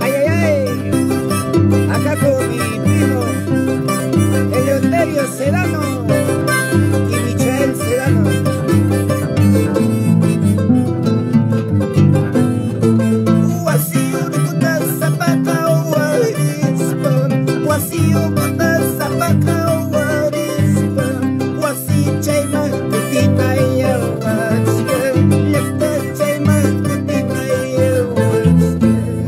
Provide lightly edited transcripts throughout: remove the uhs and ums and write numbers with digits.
Ay, ay, ay, acá con mi primo Eleuterio Sedano y Michael Sedano. Wasiu kuta sapaka warispan, wasiu kuta sapaka warispan, wasi chayma kutina yawatskan, yakta chayma kutina yawatskan.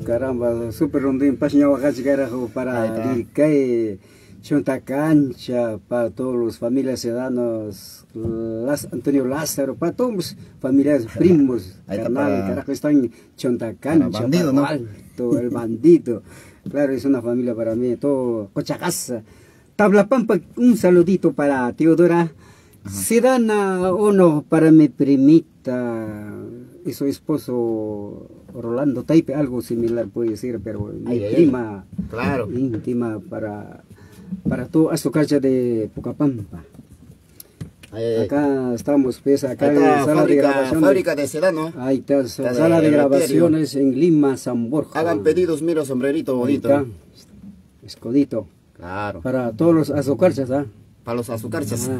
Caramba, super rondín, pasión carajo para Diricay, Chonta Cancha, para todos los familias ciudadanos, Antonio Lázaro, para todos los familiares primos, carnal, carajo, están en Chonta Cancha, bandido, ¿no? Alto, el bandito, claro, es una familia para mí, todo Cochacasa. Tablapampa, un saludito para Teodora, Sedana, uno para mi primita y su esposo Rolando Taipe, algo similar puede ser, pero mi prima claro, íntima para toda su calle de Pucapampa. Acá estamos, pues, acá Ahí en está, sala de grabación. fábrica de sedano. Ahí está, Está sala de de grabaciones en Lima, San Borja. Hagan pedidos, mira, sombrerito Ahí bonito. está, escudito. Claro, Para todos los azucarchas, ¿ah? para los azucarchas.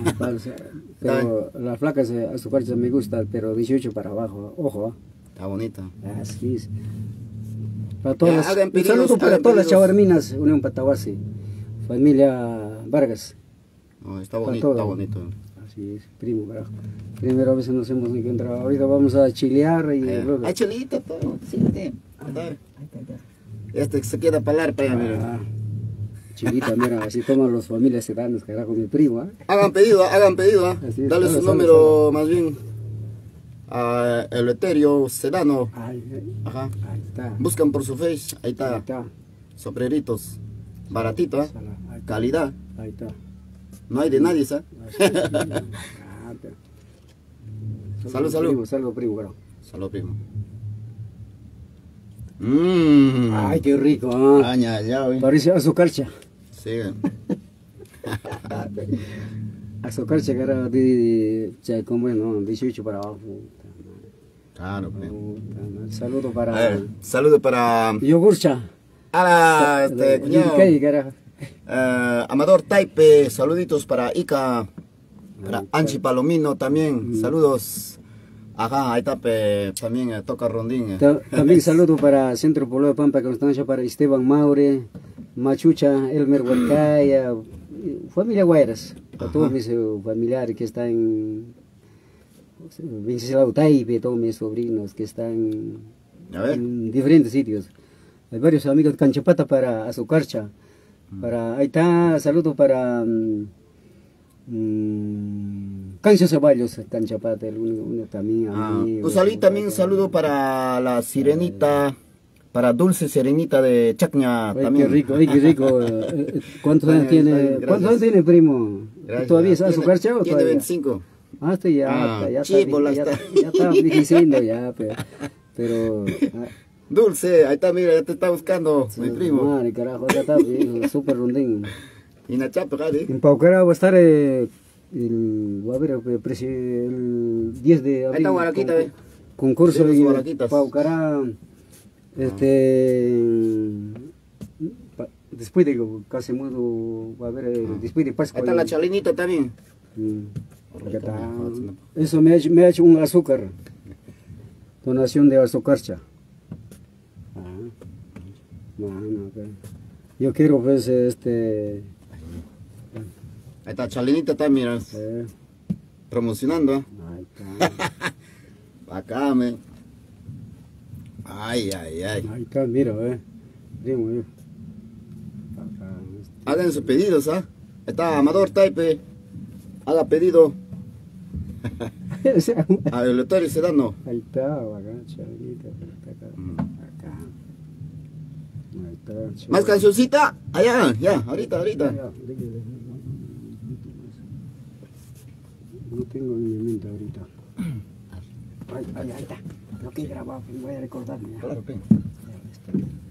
Pero las flacas azucarchas me gustan, pero 18 para abajo, ojo. Está bonito. Así es. Para todas Ya, las, hagan un pedidos, saludo para hagan todas las pedidos. chavarminas, Unión Pataguasi, familia Vargas. No, está Para bonito, todo. está bonito. Así es, primo, carajo. Primera vez nos hemos encontrado. Ahorita vamos a chilear y luego. Hay chelita, todo. Siéntate. Este se queda para para allá, mira. Ah, chilita, mira, así toman las familias sedanas, carajo, mi primo, ¿ah? Hagan pedido, hagan pedido. Así es, Dale salud, su salud, número, más bien. A Eleuterio Sedano. Ay, Ajá. ahí está. Buscan por su face. Ahí Ahí está. está. Sombreritos. Baratito, ¿eh? Ahí está. Calidad. Ahí está. No hay de nadie, ¿sabes? Así es, mira. Ah, pero- Salud, salud. Primo, salud, primo, carajo. Salud, primo. Ay, qué rico, ¿ah? Aña, ya, güey. Parece azucarcha. Sí. Azucarcha, cara, de, ¿cómo es, no? 18 para abajo. Claro, pues. Saludo A para ver, saludo para. Yogurcha. A la, cuñado. ¿Qué, carajo? Amador Taipe, saluditos para Ica, para Anchi Palomino también, saludos. Ajá, ahí está también toca rondín. También saludo para Centro Pueblo de Pampa Constancia, para Esteban Maure, Machucha, Elmer Huarcaya, familia Guayras, para todos mis familiares que están en Venceslao Taipe, todos mis sobrinos que están A ver. en diferentes sitios. Hay varios amigos de Canchapata para Azucarcha. Ahí está, saludo para Cancio Ceballos, Canchapata, uno también. Amigo, Un saludo también, saludo para la sirenita, para Dulce Serenita de Chacña Ay, también. qué rico, ay, qué rico. ¿Cuántos años tiene? gracias. ¿Cuántos años tiene, primo? Gracias. ¿Todavía es Azucarcha o Tiene todavía? 25. Ah, está ya, ya, chibola ya, está. ya está diciendo ya, pero Dulce, ahí está, mira, ya te está buscando, mi primo. madre, carajo, ya está bien, súper rondín. Y Nachato, Gadi. En Paucara va a estar el 10 de abril. Ahí está Guaraquita, ve. Concurso Sí, los en Guaraquitas. Paucara, después de Casemudo, va a haber, después de Pascua. Ahí está la chalinita también. Ya está. Eso me ha hecho un azúcar, donación de azucarcha. Bueno, okay. Yo quiero pues Ahí está chalinita también, mira. Promocionando, ¿eh? Ahí está. Acá, me. Ay. Ahí está, mira, primo, acá, Hagan sus pedidos, ¿ah? Está Amador Taipe. Haga pedido a Eleuterio Sedano. Ahí está, acá, chavalita, acá. Ahí está. Más cancioncita. Allá, ya, ahorita. No tengo en mi mente ahorita. Ahí está. Lo que he grabado, voy a recordarme. Claro, Voy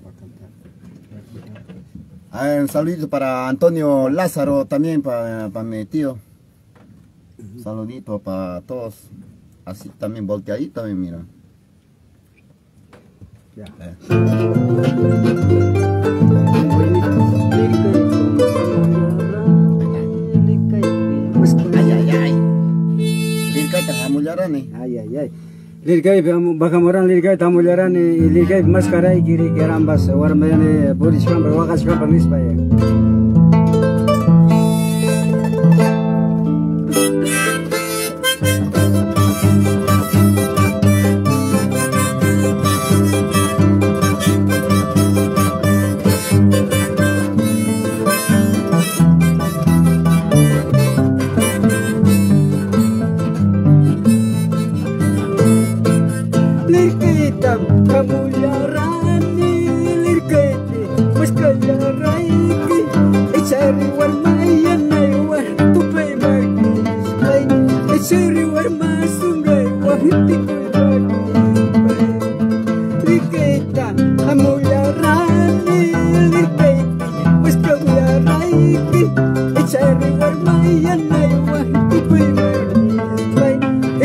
a cantar. Un saludito para Antonio Lázaro también, para mi tío. Saludito para todos. Así también volteadito también, mira. Ya. Ay. Lirkaita Hamullarane. Ay. Lirkay bakamoran lirkay tamullarane lirkay maskaray kiri kerambas warmene boriskan wagaskan panispaye. Lirkaitam kamullarane lirkayti maskayaraiki echari warmayanay war tupay magis ay echari warmasungay wahitikoy lirkaitam kamullarane lirkayti maskayaraiki echari warmayanay war tupay magis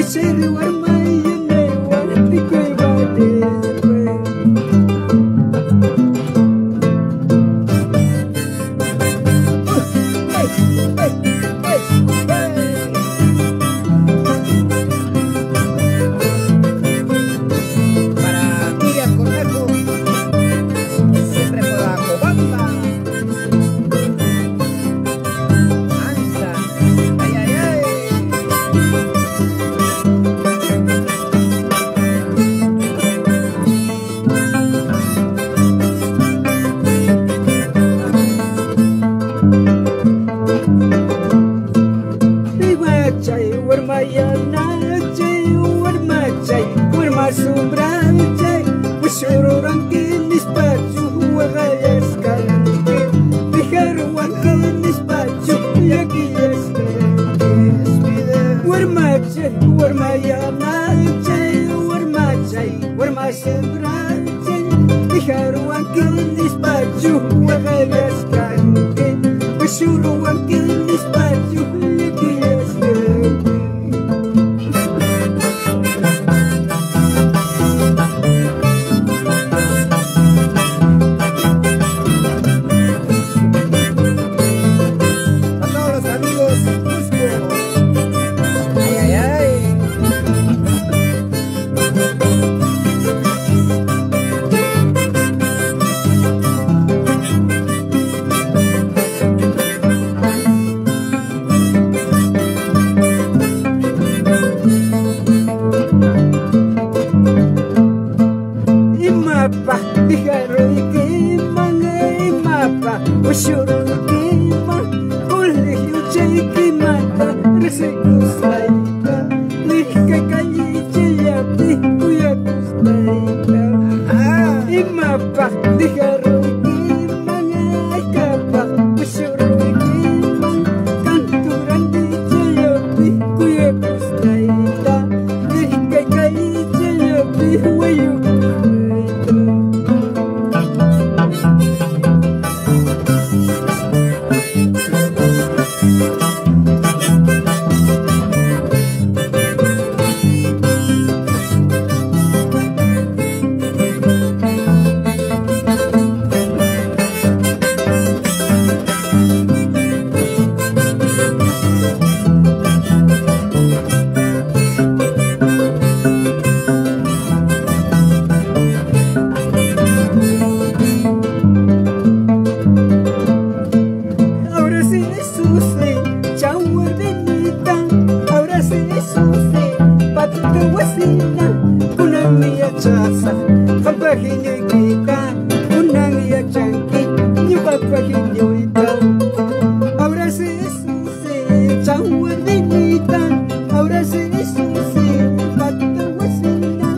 Echeri warmayane warti kuibade Para Miriam Cornejo, siempre por la Cobamba. Anza, ay, ay, ay. Chay warmayana chay warmachay warmasubrachay Ushururang kinispachu wagayas kalangke Diharuang kinispachu yakiyas kalangke Warmachay warmayana chay warmachay warmasubrachay Diharuang kinispachu wagayas kalangke Ushururang kinispachu yakiyas kalangke A todos los amigos Cusco. Ay, ay, ay. Imapa, diharu ikimang imapa, usyuro ikimang, ulihiyo chikimata, resikuslaika, nikakayi chiyapi, kuyakuslaika. Imapa, diharu ikimang ikapa, usyuro ikimang, kanturan di chiyapi, kuyakuslaika, nikakayi chiyapi, wayukuslaika. Ahora sí Jesús, chau benita. Ahora sí Jesús, patita guasina. Una mía chaza, papajinyo ikita. Una mía chanqui, ni papajinyo ita. Ahora sí Jesús, chau benita. Ahora sí Jesús, patita guasina.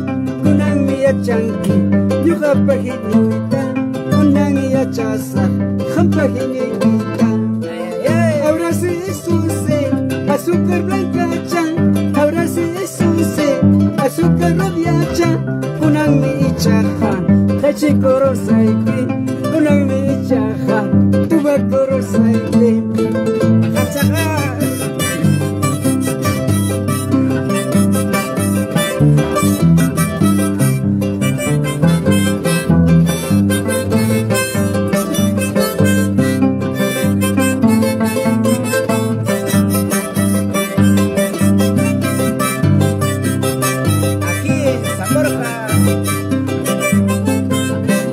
Una mía chanqui, ni papajinyo ita. Una mía chaza, papajinyo ikita. Ahora sí Jesús, azúcar blanca chan. Ahora sí Jesús, azúcar radiacha. Unang miichaja, tachikoro saiki. Unang miichaja, tubakoro saiki. Kachaja. Aquí en San Borja,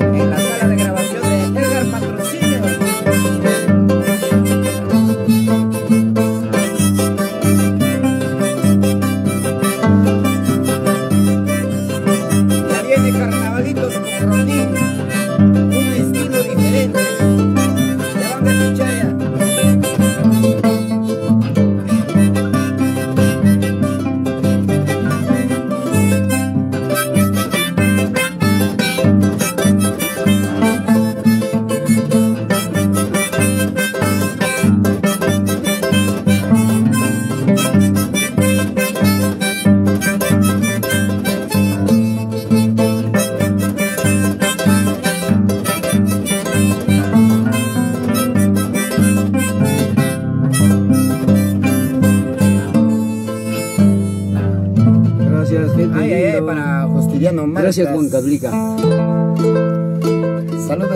en la Gracias, gente. Ay, ay, ay, lindo. para Justiniano Marcas. Gracias, Juan Cablica.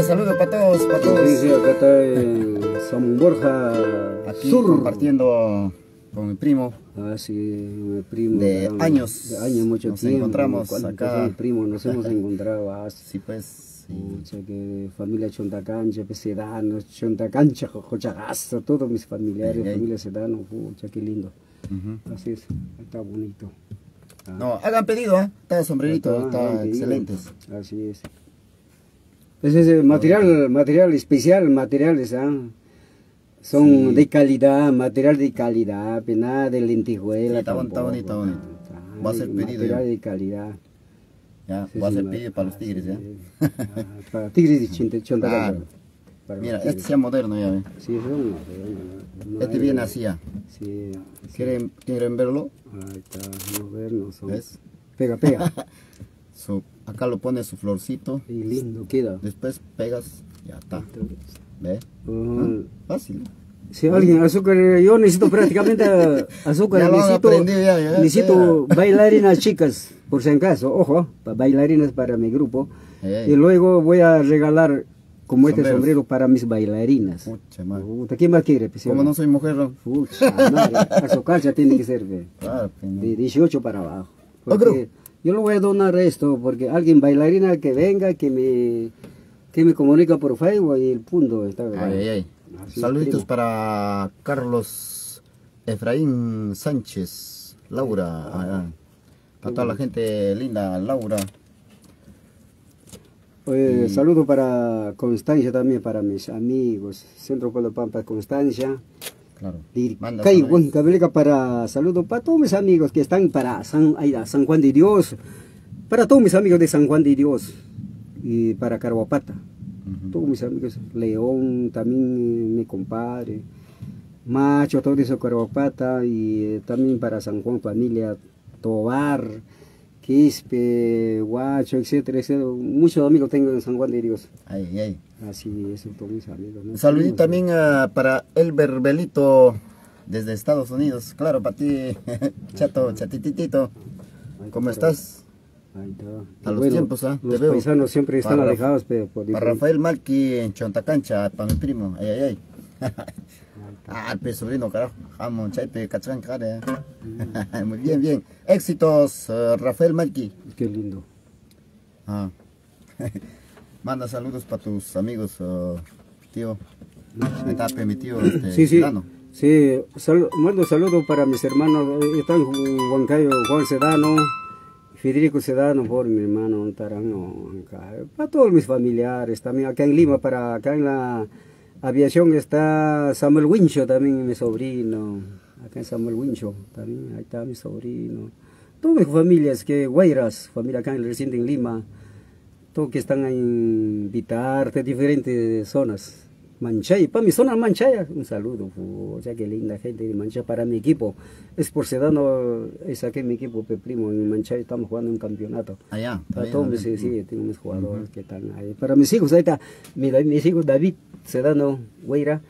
Saludos para todos, para todos. Sí, sí, acá está San Borja Aquí Sur. compartiendo con mi primo. Ah, sí, mi primo. De caramba. años. De años, mucho Nos tiempo. encontramos ¿Cuántos acá. son primos nos hemos encontrado? Sí, pues. Sí. Pucha, que familia Chontacancha, Sedano, Chontacancha, Jochagazo, todos mis familiares, Ay, ay. familia Sedano, pucha, qué lindo. Ujú. Así es, está bonito. Ah, No, hagan pedido, ¿eh? Está sombrerito, hagan está pedido. excelentes. Así es. Ese es material especial, materiales, ¿ah? Son Sí. de calidad, material de calidad, pues nada de lentejuela. Sí, está bonito, tampoco. está bonito. Va a ser pedido, material ya. de calidad. Ya, Sí, voy a sí, hacer pedido para los tigres, ¿ya? Ah, para tigres de Chontacancha. Claro. Para Mira, los este tigres. sea moderno, ya ve. Sí, son, no Este hay- viene así, ya. Sí, ¿Quieren verlo? ahí está, no ver, no son. ¿Ves? Pega, pega. Acá lo pones su florcito, Y lindo queda. después pegas, ya está. ¿Ves? Ah, Fácil. si alguien azúcar, yo necesito prácticamente azúcar, Ya lo han necesito, aprendido, ya, necesito bailarinas chicas, por si acaso, ojo, bailarinas para mi grupo. Ey. Y luego voy a regalar como este Sombreros. sombrero para mis bailarinas. Pucha madre. Puta, ¿quién más quiere? Pues, Como no soy mujer, no. Pucha, madre, azúcar ya tiene que ser Claro, pues, no. de 18 para abajo. Oh, Porque yo le voy a donar esto, porque alguien bailarina que venga, que me comunica por Facebook y el punto está. Ay, ay, ay. Así, Saluditos primo. para Carlos Efraín Sánchez, Laura, para toda la gente linda, Laura. Oye, saludo para Constancia también, para mis amigos, Centro Pueblo Pampa Constancia, Claro. Manda Dircay, saludos. Juan Cablica, para saludo para todos mis amigos que están para San Juan de Dios, para todos mis amigos de San Juan de Dios y para Carhuapata. Ujú. Todos mis amigos, León, también mi compadre, Macho, todo eso, Carhuapata, y también para San Juan, familia, Tobar, Quispe, Guacho, etcétera, etcétera. Muchos amigos tengo en San Juan de Dios. Ay, ay. Así es, todos mis amigos. ¿no? Un saludito también para Elber Belito desde Estados Unidos. Claro, para ti, chato, chatititito. Ahí ¿Cómo está. estás? Ahí está. A los tiempos, ¿ah? Te Los veo. paisanos siempre están Para alejados, pero por Para diferente- Rafael Malqui en Chontacancha, para mi primo. Ay, ay, ay. Ah, pe sobrino, carajo. Jamón, chaipe, cachán, cara. Muy bien, bien. Éxitos, Rafael Malqui. Qué lindo. Ah. Manda saludos para tus amigos, tío. Ahí está, pe, mi tío, Sí, sí. Sedano. Sí, mando saludos para mis hermanos. Están Juan Cayo, Juan Sedano, Federico Sedano, por mi hermano Tarano. Para todos mis familiares también. Acá en Lima, acá en la aviación está Samuel Wincho, también mi sobrino. Acá en Samuel Wincho, también ahí está mi sobrino. Todas mis familias, que Guairas, familia acá en el recinto en Lima. Todos que están en Vitar, de diferentes zonas. Manchay, para mi zona Manchaya, un saludo, ya que linda gente de Manchay para mi equipo. Es por Sedano, es aquí mi equipo, primo, en Manchay estamos jugando un campeonato. Allá. Para todos mis, sí, tengo mis jugadores que están ahí. Para mis hijos, ahí está, mis hijos David Sedano Hueira,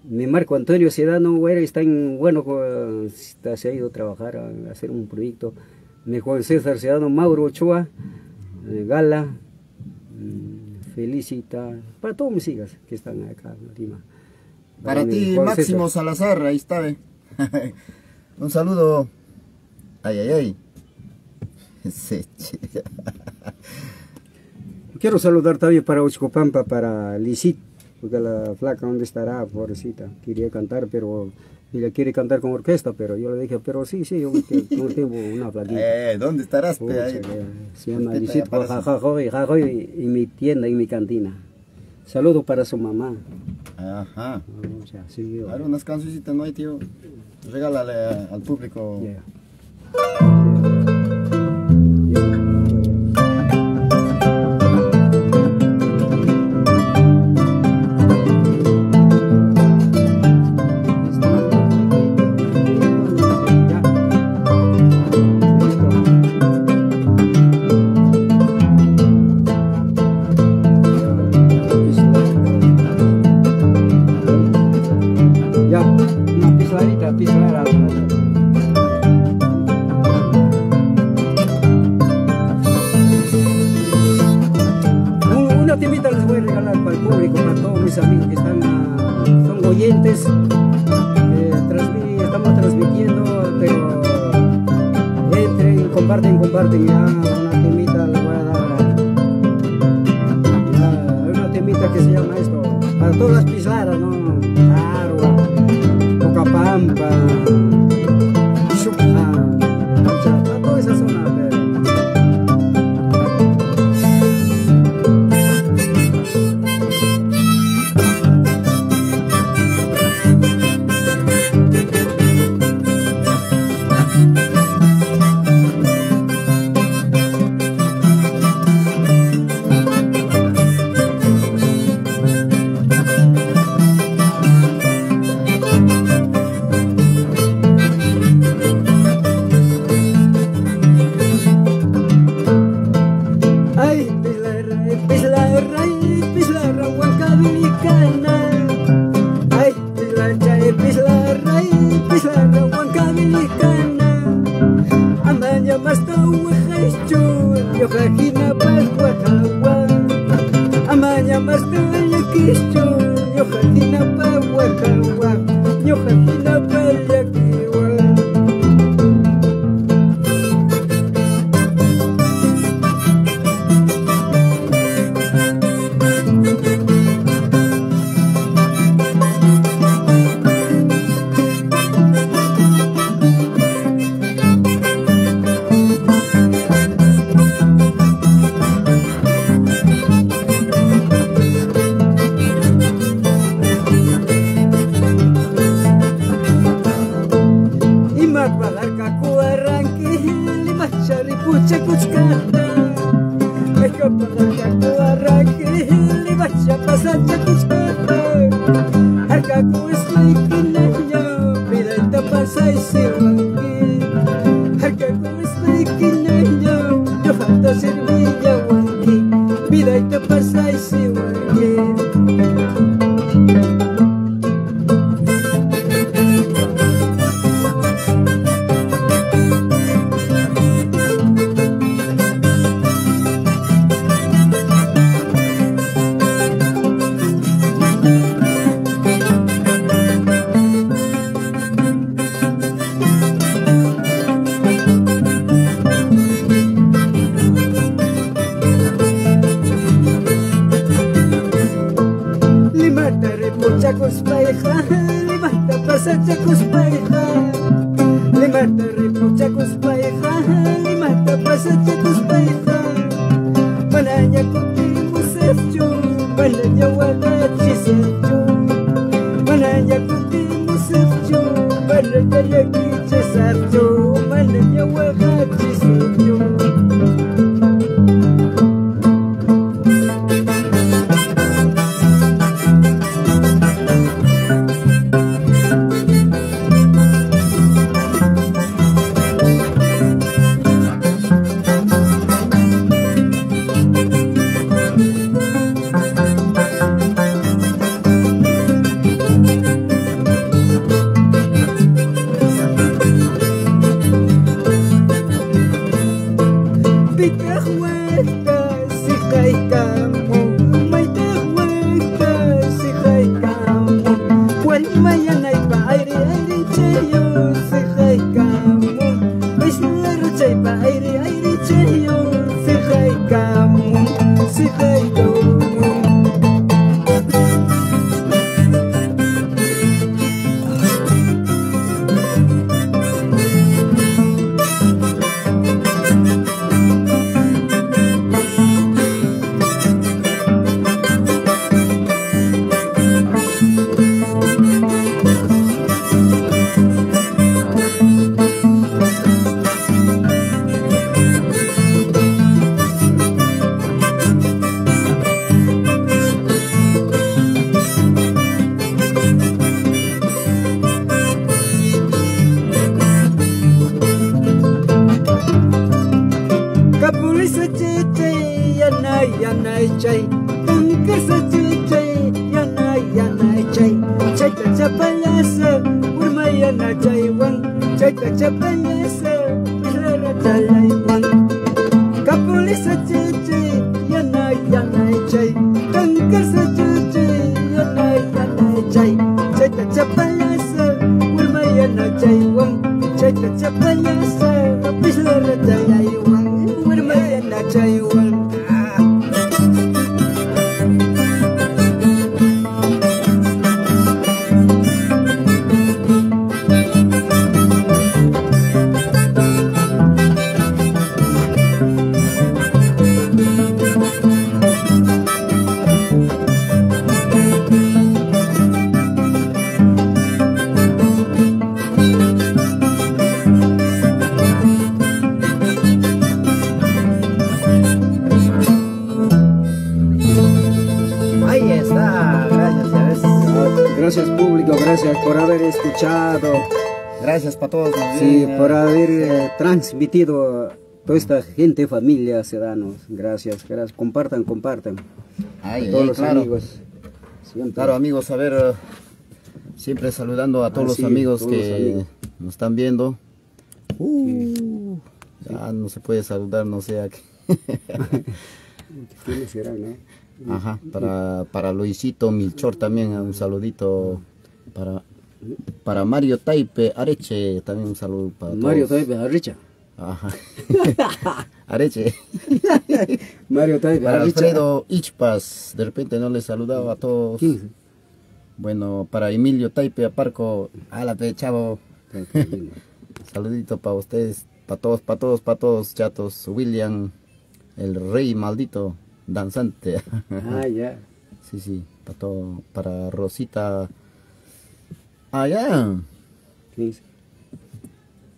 mi Marco Antonio Sedano Hueira está en, bueno, se ha ido a trabajar, a hacer un proyecto. Mi Juan César Sedano Mauro Ochoa, Gala, Felicita, para todos mis hijas que están acá en Lima. Para mi ti, Juan Máximo César. Salazar, ahí está, ve. Un saludo. Ay, ay, ay. Sí, Quiero saludar también para Uchcopampa, para Lisit, porque la flaca, ¿dónde estará? Pobrecita, quería cantar, pero ella quiere cantar con orquesta, pero yo le dije, pero sí, yo no tengo una flaquita. ¿Dónde estarás, pe? Pucha, Ahí. se llama Respeta, Lisit ya parece. Jajoy, en mi tienda, en mi cantina. Saludos para su mamá. Ajá. Pucha, sí, yo- Ahora unas cancioncitas, ¿no hay, tío? Regálale al público. Yeah. Ya, una pisladita, pisada. comparten ya una temita le voy a dar. Ya, una temita que se llama esto, para todas las pisaras, ¿no? Arua, Tocapampa, Chupa, Chapa, toda esa zona. Chay, chay, chay, chay, chay, chay, chay, chay, chay, chay, chay, chay, chay, chay, chaywan, urmayana chaywan. Ahí está, gracias, ya ves. Gracias público, gracias por haber escuchado. Gracias para todos. más Sí, bien, por haber transmitido a toda esta gente, familia, ciudadanos. Gracias, gracias. Compartan, compartan. Ay, A todos ay, los claro. amigos. Siempre. Claro, amigos, a ver, siempre saludando a todos los sí, amigos todos los que amigos. nos están viendo. Ya no se puede saludar, no sé a qué. ¿Quiénes serán, no? Ajá, para Luisito Milchor también un saludito. Para Mario Taipe Areche también un saludo para Mario todos. Taipe Arricha. Ajá. Areche. Mario Taipe Para Arricha. Alfredo Ichpas, de repente no les saludaba a todos. ¿Quién? Bueno, para Emilio Taipe Aparco, ala pe chavo. Saludito para ustedes, para todos, chatos. William, el rey maldito, danzante. Ah, ya. Sí, sí, para todo, para Rosita. Ah, ya. ¿Quién es?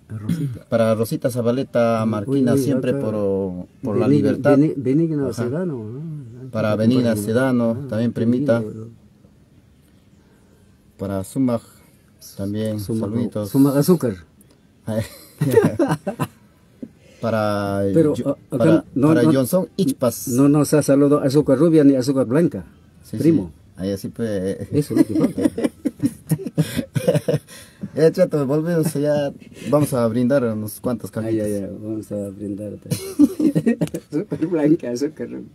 Rosita. Para Rosita Zabaleta Marquina, Uy, siempre acá. por la libertad. Benigno Ajá. Sedano. ¿No? Para Avenida Sedano, también primita. Para Sumag, también, saluditos. Suma azúcar. Para, Pero, acá no, para no- Johnson Ichpas. No nos ha saludado azúcar rubia ni azúcar blanca. Sí, Primo. sí. Ahí así pues. Eso es lo que falta. Ya, chato, volvemos ya. Vamos a brindar unos cuantos Ay, cajitas. ay, ay, vamos a brindarte. Azúcar blanca, azúcar rubia.